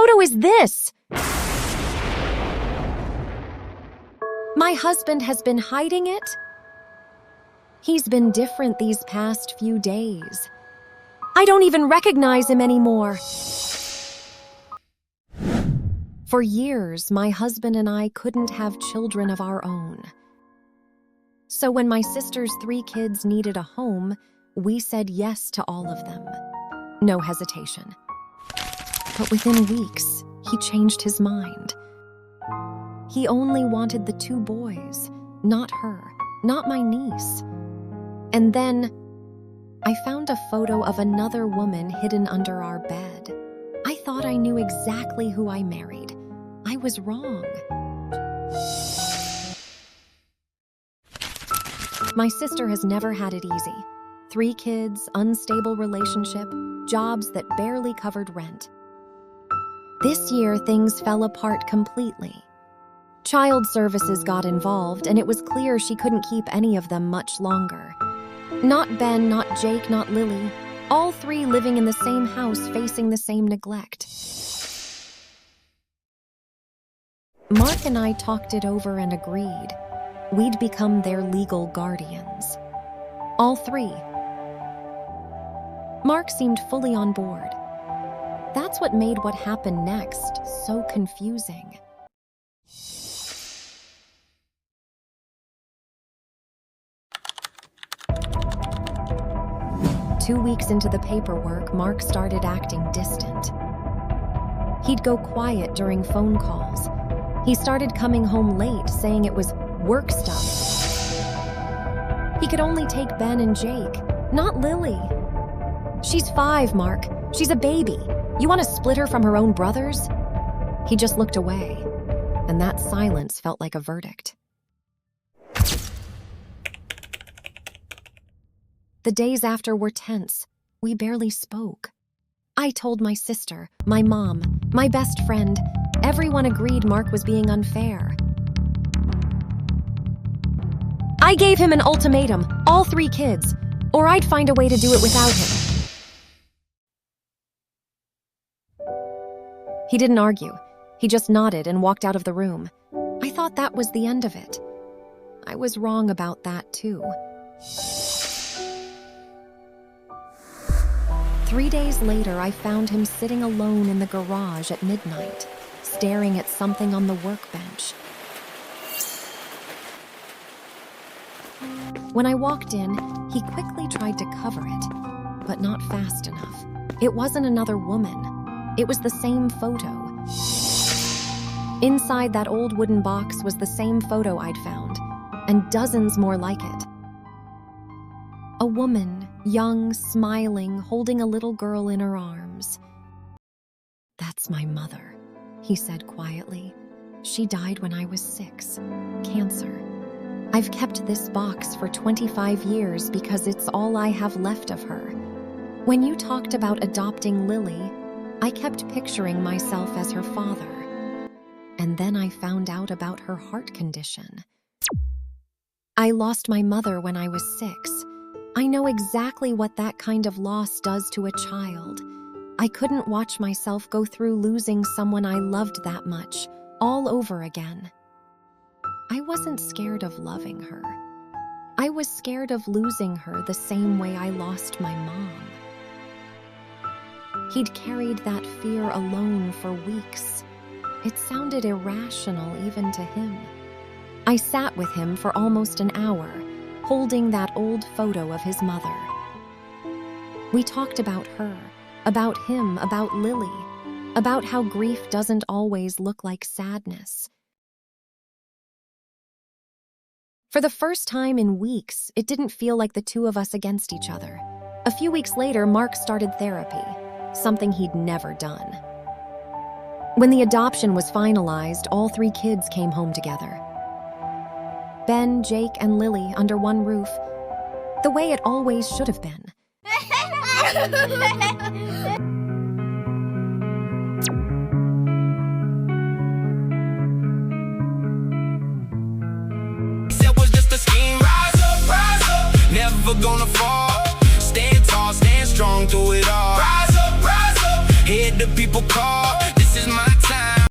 photo is this? My husband has been hiding it? He's been different these past few days. I don't even recognize him anymore. For years, my husband and I couldn't have children of our own. So when my sister's 3 kids needed a home, we said yes to all of them. No hesitation. But within weeks, he changed his mind. He only wanted the 2 boys, not her, not my niece. And then, I found a photo of another woman hidden under our bed. I thought I knew exactly who I married. I was wrong. My sister has never had it easy. 3 kids, unstable relationship, jobs that barely covered rent. This year, things fell apart completely. Child services got involved, and it was clear she couldn't keep any of them much longer. Not Ben, not Jake, not Lily. All 3 living in the same house facing the same neglect. Mark and I talked it over and agreed. We'd become their legal guardians. All 3. Mark seemed fully on board. That's what made what happened next so confusing. Two weeks into the paperwork, Mark started acting distant. He'd go quiet during phone calls. He started coming home late, saying it was work stuff. He could only take Ben and Jake, not Lily. She's 5, Mark. She's a baby. You want to split her from her own brothers? He just looked away, and that silence felt like a verdict. The days after were tense. We barely spoke. I told my sister, my mom, my best friend. Everyone agreed Mark was being unfair. I gave him an ultimatum, all 3 kids, or I'd find a way to do it without him. He didn't argue. He just nodded and walked out of the room. I thought that was the end of it. I was wrong about that, too. 3 days later, I found him sitting alone in the garage at midnight, staring at something on the workbench. When I walked in, he quickly tried to cover it, but not fast enough. It wasn't another woman. It was the same photo. Inside that old wooden box was the same photo I'd found, and dozens more like it. A woman, young, smiling, holding a little girl in her arms. That's my mother, he said quietly. She died when I was 6. Cancer. I've kept this box for 25 years because it's all I have left of her. When you talked about adopting Lily, I kept picturing myself as her father. And then I found out about her heart condition. I lost my mother when I was 6. I know exactly what that kind of loss does to a child. I couldn't watch myself go through losing someone I loved that much, all over again. I wasn't scared of loving her. I was scared of losing her the same way I lost my mom. He'd carried that fear alone for weeks. It sounded irrational even to him. I sat with him for almost an hour, holding that old photo of his mother. We talked about her, about him, about Lily, about how grief doesn't always look like sadness. For the first time in weeks, it didn't feel like the 2 of us against each other. A few weeks later, Mark started therapy, something he'd never done. When the adoption was finalized, all 3 kids came home together. Ben, Jake, and Lily under one roof, the way it always should have been. It was just a scheme. Rise up, never gonna fall. Stand tall, stand strong through it all. Rise up, hear the people call. This is my